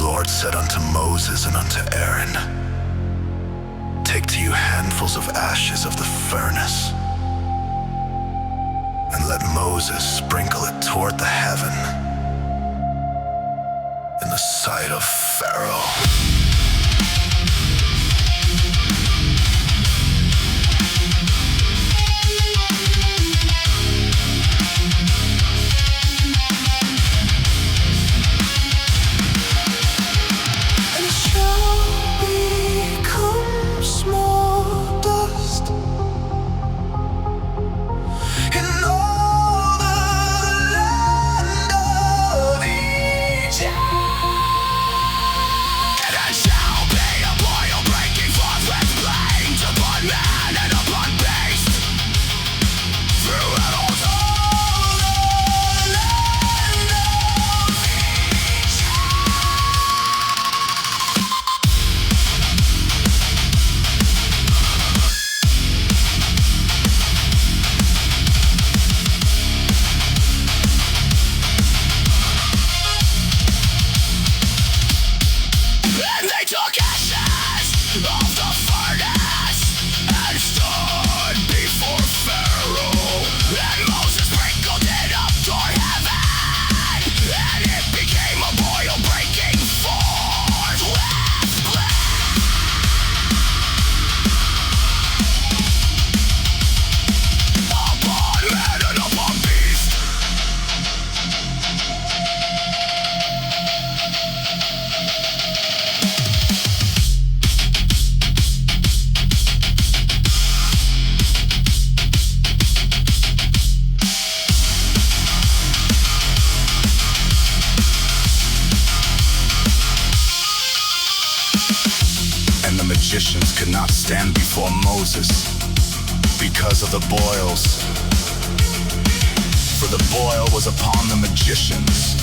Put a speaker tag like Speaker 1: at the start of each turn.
Speaker 1: Lord said unto Moses and unto Aaron, take to you handfuls of ashes of the furnace, and let Moses sprinkle it toward the heaven in the sight of Pharaoh.
Speaker 2: Of the furnace and stood before Pharaoh, and Moses sprinkled it up toward heaven, and it became a boil breaking forth with blood. Upon man and upon beast,
Speaker 1: And the magicians could not stand before Moses because of the boils, for the boil was upon the magicians.